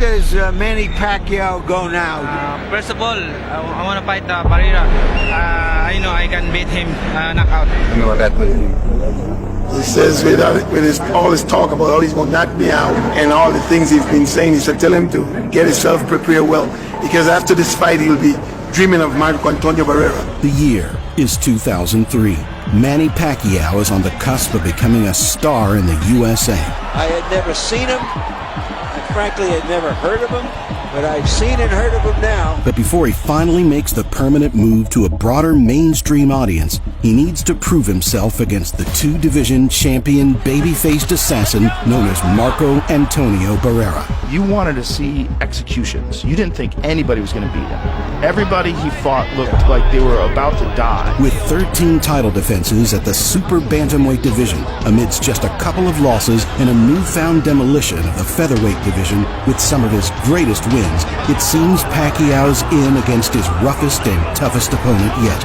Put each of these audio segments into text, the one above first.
does Manny Pacquiao go now? First of all, I want to fight Barrera. I know I can beat him knockout. I know that. He says with all his talk about how he's going to knock me out and all the things he's been saying, he said tell him to get himself prepared well, because after this fight he'll be dreaming of Marco Antonio Barrera. The year is 2003. Manny Pacquiao is on the cusp of becoming a star in the USA. I had never seen him, and frankly had never heard of him, but I've seen and heard of him now. But before he finally makes the permanent move to a broader mainstream audience, he needs to prove himself against the two-division champion baby-faced assassin known as Marco Antonio Barrera. You wanted to see executions. You didn't think anybody was going to beat him. Everybody he fought looked like they were about to die. With 13 title defenses at the super bantamweight division, amidst just a couple of losses and a newfound demolition of the featherweight division with some of his greatest wins, it seems Pacquiao's in against his roughest and toughest opponent yet.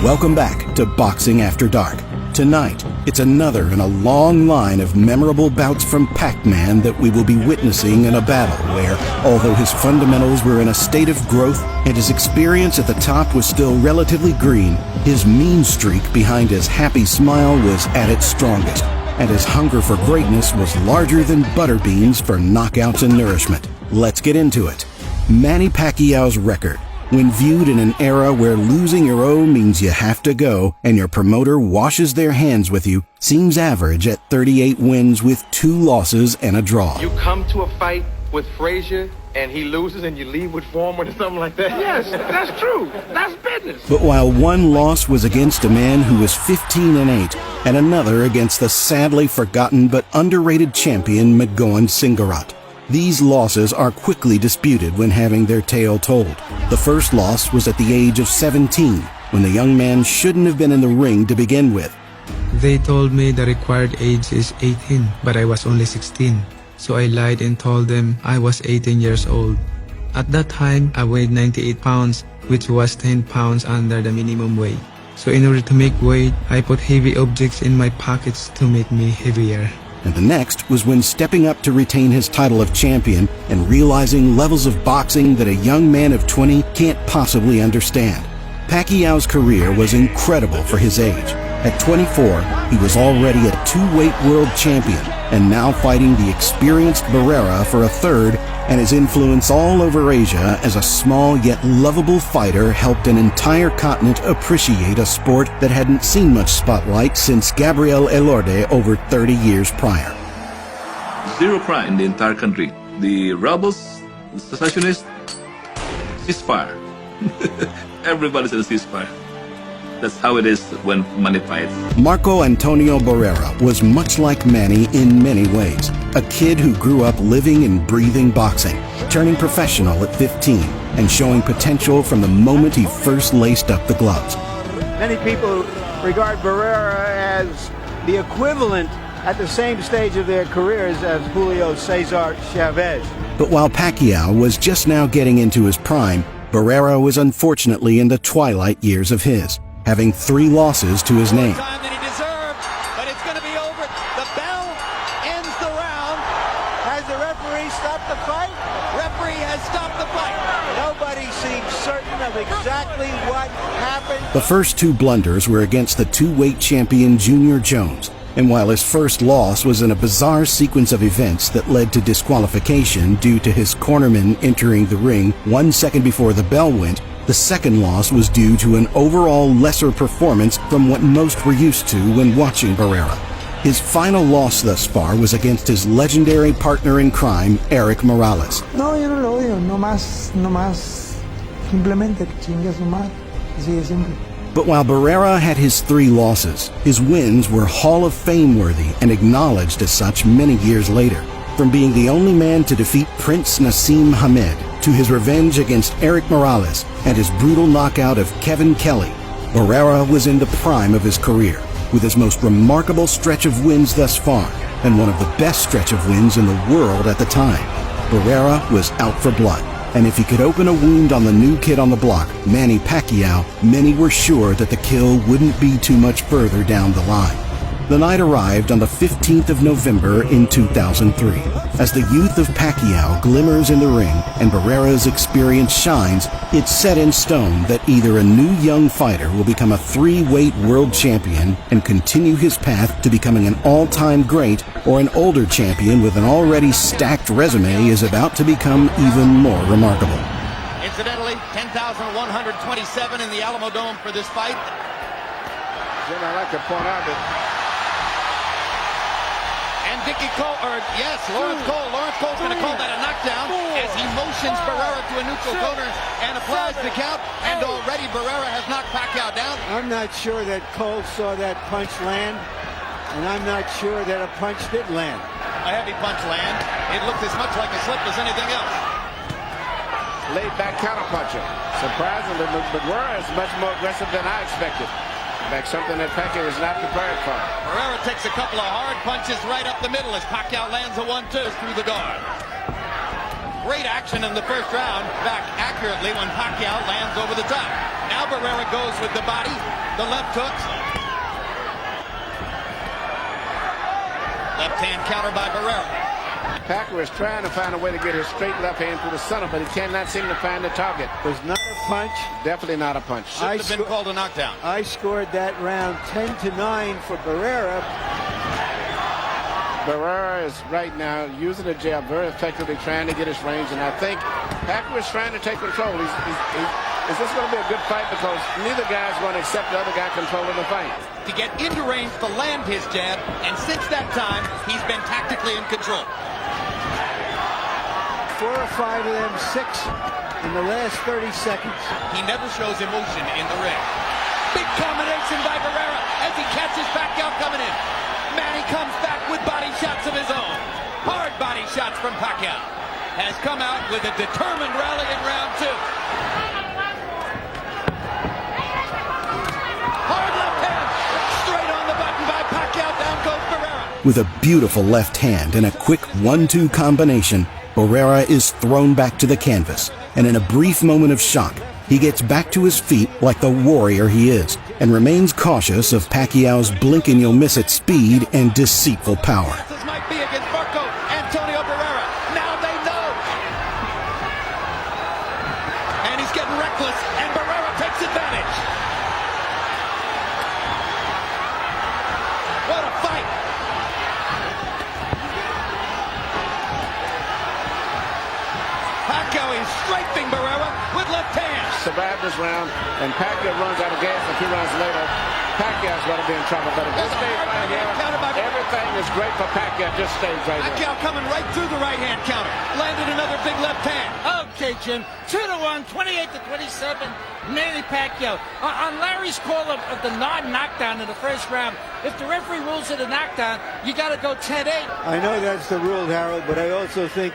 Welcome back to Boxing After Dark. Tonight, it's another in a long line of memorable bouts from Pac-Man that we will be witnessing in a battle where, although his fundamentals were in a state of growth and his experience at the top was still relatively green, his mean streak behind his happy smile was at its strongest, and his hunger for greatness was larger than butter beans for knockouts and nourishment. Let's get into it. Manny Pacquiao's record, when viewed in an era where losing your O means you have to go and your promoter washes their hands with you, seems average at 38 wins with 2 losses and a draw. You come to a fight with Frazier and he loses and you leave with Foreman or something like that? Yes, that's true. That's business. But while one loss was against a man who was 15-8 and another against the sadly forgotten but underrated champion McGowan Singarat, these losses are quickly disputed when having their tale told. The first loss was at the age of 17, when the young man shouldn't have been in the ring to begin with. They told me the required age is 18, but I was only 16. So I lied and told them I was 18 years old. At that time, I weighed 98 pounds, which was 10 pounds under the minimum weight. So in order to make weight, I put heavy objects in my pockets to make me heavier. And the next was when stepping up to retain his title of champion and realizing levels of boxing that a young man of 20 can't possibly understand. Pacquiao's career was incredible for his age. At 24, he was already a 2-weight world champion and now fighting the experienced Barrera for a third, and his influence all over Asia as a small yet lovable fighter helped an entire continent appreciate a sport that hadn't seen much spotlight since Gabriel Elorde over 30 years prior. Zero crime in the entire country. The rebels, the secessionists, ceasefire. Everybody says ceasefire. That's how it is when money fights. Marco Antonio Barrera was much like Manny in many ways. A kid who grew up living and breathing boxing, turning professional at 15, and showing potential from the moment he first laced up the gloves. Many people regard Barrera as the equivalent at the same stage of their careers as Julio Cesar Chavez. But while Pacquiao was just now getting into his prime, Barrera was unfortunately in the twilight years of his, having 3 losses to his name. Time that he deserved, but it's going to be over. The bell ends the round. Has the referee stopped the fight? Referee has stopped the fight. Nobody seems certain of exactly what happened. The first 2 blunders were against the 2-weight champion Junior Jones, and while his first loss was in a bizarre sequence of events that led to disqualification due to his cornerman entering the ring 1 second before the bell went, the second loss was due to an overall lesser performance from what most were used to when watching Barrera. His final loss thus far was against his legendary partner in crime, Eric Morales. No, yo no lo odio, no más, simplemente que chingue a su madre, así de simple. But while Barrera had his 3 losses, his wins were Hall of Fame worthy and acknowledged as such many years later. From being the only man to defeat Prince Nassim Hamed, to his revenge against Eric Morales and his brutal knockout of Kevin Kelly, Barrera was in the prime of his career, with his most remarkable stretch of wins thus far, and one of the best stretch of wins in the world at the time. Barrera was out for blood, and if he could open a wound on the new kid on the block, Manny Pacquiao, many were sure that the kill wouldn't be too much further down the line. The night arrived on the 15th of November in 2003. As the youth of Pacquiao glimmers in the ring and Barrera's experience shines, it's set in stone that either a new young fighter will become a three-weight world champion and continue his path to becoming an all-time great, or an older champion with an already stacked resume is about to become even more remarkable. Incidentally, 10,127 in the Alamo Dome for this fight. Jim, I'd like to point out that Lawrence Cole's going to call that a knockdown as he motions Barrera to a neutral corner and applies the count. And already Barrera has knocked Pacquiao down. I'm not sure that Cole saw that punch land, and I'm not sure that a punch did land. A heavy punch land. It looked as much like a slip as anything else. Laid back counterpuncher. Surprisingly, Barrera is much more aggressive than I expected. Like something that Pacquiao is not prepared for. Barrera takes a couple of hard punches right up the middle as Pacquiao lands a 1-2 through the guard. Great action in the first round, back accurately when Pacquiao lands over the top. Now Barrera goes with the body, the left hooks. Left hand counter by Barrera. Pacquiao is trying to find a way to get his straight left hand through the center, but he cannot seem to find the target. Was not a punch. Definitely not a punch. Should have been called a knockdown. I scored that round 10-9 for Barrera. Barrera is right now using the jab very effectively, trying to get his range, and I think Pacquiao is trying to take control. Is this going to be a good fight? Because neither guy is going to accept the other guy controlling the fight. To get into range to land his jab, and since that time, he's been tactically in control. 4 or 5 of them, 6 in the last 30 seconds. He never shows emotion in the ring. Big combination by Barrera as he catches Pacquiao coming in. Manny comes back with body shots of his own. Hard body shots from Pacquiao. Has come out with a determined rally in round 2. Hard left hand. Straight on the button by Pacquiao. Down goes Barrera. With a beautiful left hand and a quick 1-2 combination, Barrera is thrown back to the canvas, and in a brief moment of shock, he gets back to his feet like the warrior he is, and remains cautious of Pacquiao's blink-and-you'll-miss-it speed and deceitful power. This might be against Marco Antonio Barrera. Now they know. And he's getting reckless, and Barrera takes advantage. What a fight. Pacquiao is strafing Barrera with left hand. Survived this round, and Pacquiao runs out of gas. If he runs later, Pacquiao's going to be in trouble. But if this stays right here, everything is great for Pacquiao. Just stays right here. Pacquiao coming right through the right hand counter. Landed another big left hand. Okay, Jim. 2-1, 28-27. Manny Pacquiao. On Larry's call of the non-knockdown in the first round, if the referee rules it a knockdown, you got to go 10-8. I know that's the rule, Harold, but I also think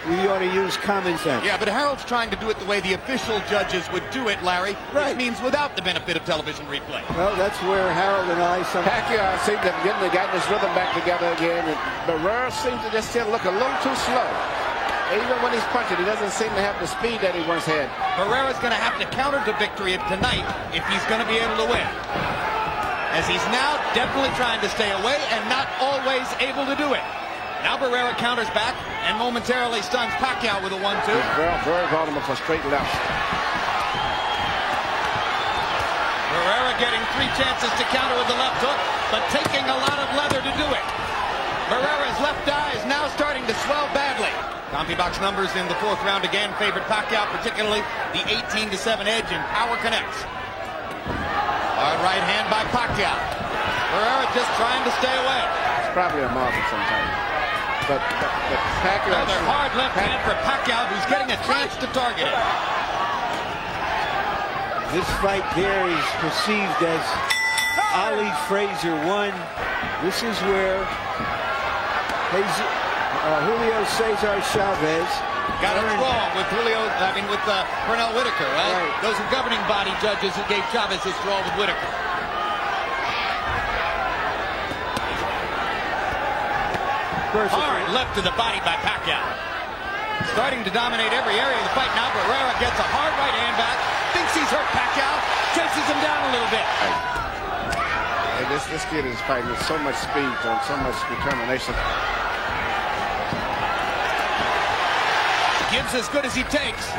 we ought to use common sense. Yeah, but Harold's trying to do it the way the official judges would do it, Larry. Right. Which means without the benefit of television replay. Well, that's where Harold and I... Pacquiao seems to have gotten his rhythm back together again. And Barrera seems to just still look a little too slow. Even when he's punching, he doesn't seem to have the speed that he once had. Barrera's going to have to counter to victory tonight if he's going to be able to win. As he's now definitely trying to stay away and not always able to do it. Now Barrera counters back and momentarily stuns Pacquiao with a 1-2. Very vulnerable for straight left. Barrera getting 3 chances to counter with the left hook, but taking a lot of leather to do it. Barrera's left eye is now starting to swell badly. CompuBox numbers in the 4th round again favored Pacquiao, particularly the 18-7 edge in power connects. Hard right hand by Pacquiao. Barrera just trying to stay away. It's probably a market sometimes. But Pacquiao... Another hard left hand for Pacquiao, who's getting a chance to target it. This fight there is perceived as Ali Frazier won. This is where Julio Cesar Chavez got it wrong with Pernell Whitaker, right? Those are governing body judges who gave Chavez his draw with Whitaker. Hard left to the body by Pacquiao. Starting to dominate every area of the fight now. Barrera gets a hard right hand back. Thinks he's hurt Pacquiao. Chases him down a little bit. this kid is fighting with so much speed and so much determination. Gives as good as he takes.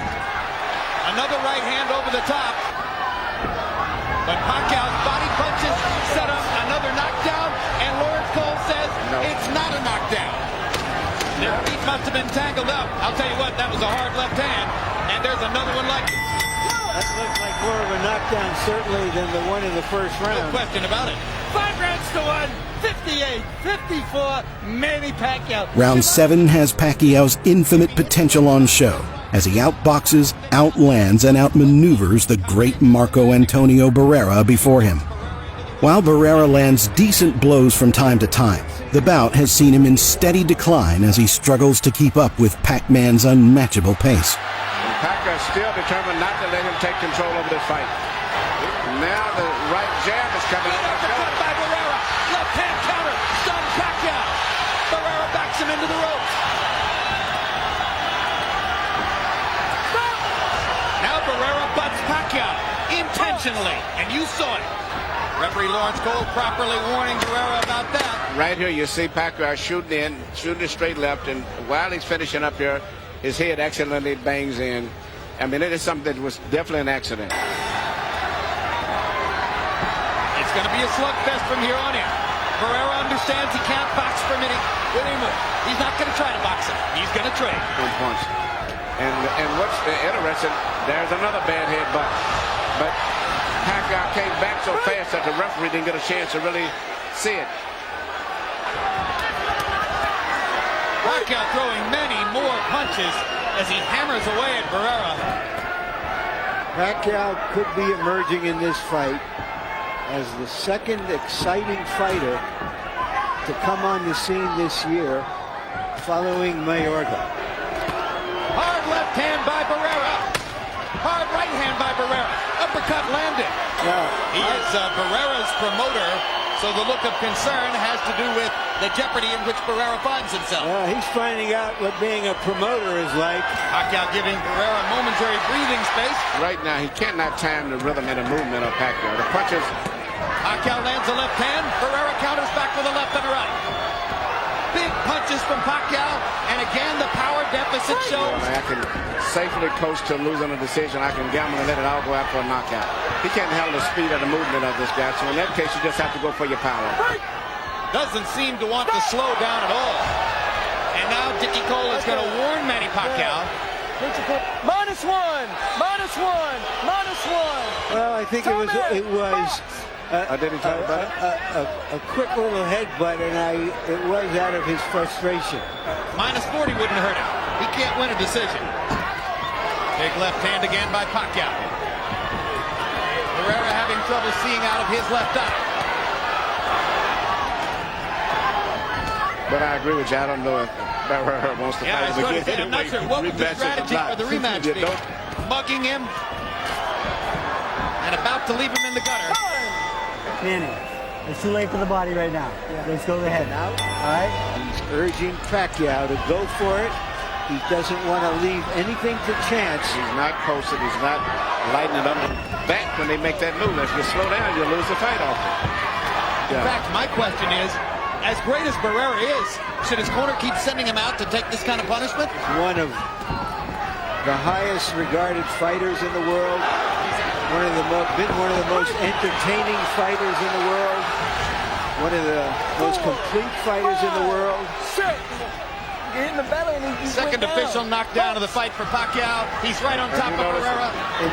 Another right hand over the top. But Pacquiao's body punches set up another knockdown, and Lawrence Cole says it's not a knockdown. Their feet must have been tangled up. I'll tell you what, that was a hard left hand, and there's another one like it. That looked like more of a knockdown, certainly, than the one in the first round. No question about it. 5 rounds to 1, 58-54, Manny Pacquiao. Round 7 has Pacquiao's infinite potential on show as he outboxes, outlands, and outmaneuvers the great Marco Antonio Barrera before him. While Barrera lands decent blows from time to time, the bout has seen him in steady decline as he struggles to keep up with Pac-Man's unmatchable pace. Pacquiao still determined not to let him take control of this fight. Now the right jab is coming. Uppercut by Barrera. Left hand counter. Stun Pacquiao. Barrera backs him into the ropes. Now Barrera butts Pacquiao intentionally, and you saw it. Referee Lawrence Cole properly warning Barrera about that. Right here you see Pacquiao shooting a straight left, and while he's finishing up here, his head accidentally bangs in. I mean, it is something that was definitely an accident. It's going to be a slugfest from here on in. Barrera understands he can't box for a minute anymore. He's not going to try to box him. He's going to trade. Good punch. And what's interesting, there's another bad headbutt. But Pacquiao came back so fast that the referee didn't get a chance to really see it. Pacquiao throwing many more punches as he hammers away at Barrera. Pacquiao could be emerging in this fight as the second exciting fighter to come on the scene this year following Mayorga. Hard left hand by Barrera. Hard right hand by Barrera. Uppercut landed. He is Barrera's promoter, so the look of concern has to do with the jeopardy in which Barrera finds himself. He's finding out what being a promoter is like. Pacquiao giving Barrera momentary breathing space. Right now, he cannot time the rhythm and the movement of Pacquiao. The punches. Pacquiao lands a left hand. Barrera counters back with a left and a right. Big punches from Pacquiao, and again the power deficit shows. I can safely coast to losing a decision. I can gamble and let it all go out for a knockout. He can't handle the speed of the movement of this guy, so in that case you just have to go for your power. Doesn't seem to want to slow down at all. And now Dickie Cole is going to warn Manny Pacquiao. -1, -1. Well, I think it was a quick little headbutt, and it was out of his frustration. -40 wouldn't hurt him. He can't win a decision. Big left hand again by Pacquiao. Barrera having trouble seeing out of his left eye. But I agree with you. I don't know if Barrera wants to fight him again. I'm not sure what would the strategy for the rematch be. Mugging him and about to leave him in the gutter. Manny, it's too late for the body right now. Let's go to the head now. All right? He's urging Pacquiao to go for it. He doesn't want to leave anything to chance. He's not posted. He's not lighting it up back when they make that move. If you slow down, you'll lose the fight off. In fact, my question is, as great as Barrera is, should his corner keep sending him out to take this kind of punishment? One of the highest regarded fighters in the world. One of the most entertaining fighters in the world. One of the most complete fighters in the world. You're hitting the belly and he's Second official knockdown of the fight for Pacquiao. He's right on top of Barrera. In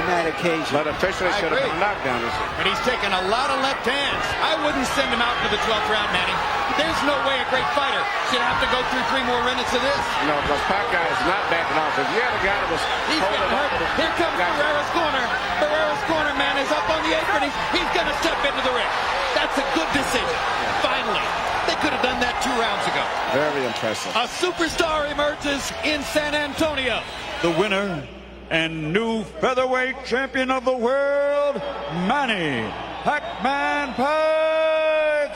that occasion. But officially should have been knockdown. But he's taken a lot of left hands. I wouldn't send him out into the 12th round, Manny. There's no way a great fighter should have to go through 3 more minutes of this. No, because Pacquiao is not backing off. If you had a guy that was He's getting hurt. Here comes Barrera's corner. Barrera's corner man is up on the apron. He's going to step into the ring. That's a good decision. Finally. They could have done that 2 rounds ago. Very impressive. A superstar emerges in San Antonio. The winner and new featherweight champion of the world, Manny Pac-Man Pacquiao.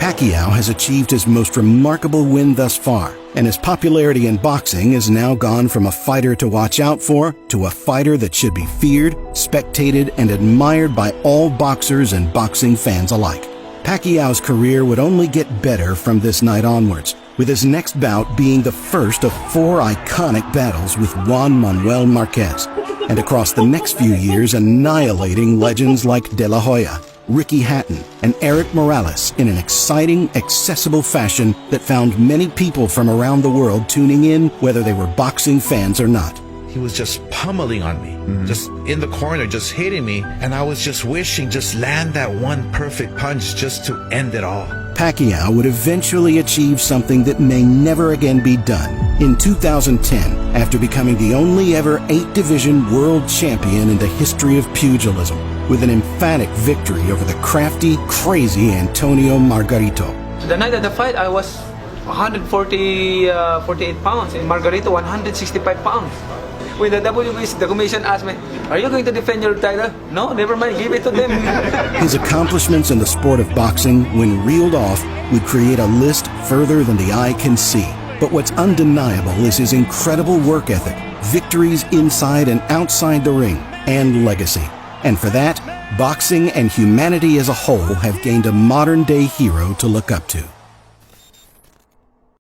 Pacquiao has achieved his most remarkable win thus far, and his popularity in boxing has now gone from a fighter to watch out for to a fighter that should be feared, spectated, and admired by all boxers and boxing fans alike. Pacquiao's career would only get better from this night onwards, with his next bout being the first of 4 iconic battles with Juan Manuel Marquez, and across the next few years annihilating legends like De La Hoya, Ricky Hatton, and Eric Morales in an exciting, accessible fashion that found many people from around the world tuning in, whether they were boxing fans or not. He was just pummeling on me, just in the corner, just hitting me, and I was just wishing just land that one perfect punch just to end it all. Pacquiao would eventually achieve something that may never again be done. In 2010, after becoming the only ever 8-division world champion in the history of pugilism, with an emphatic victory over the crafty, crazy Antonio Margarito. The night of the fight, I was 148 pounds, and Margarito 165 pounds. When the WBC, the commission asked me, "Are you going to defend your title?" "No, never mind, give it to them." His accomplishments in the sport of boxing, when reeled off, would create a list further than the eye can see. But what's undeniable is his incredible work ethic, victories inside and outside the ring, and legacy. And for that, boxing and humanity as a whole have gained a modern-day hero to look up to.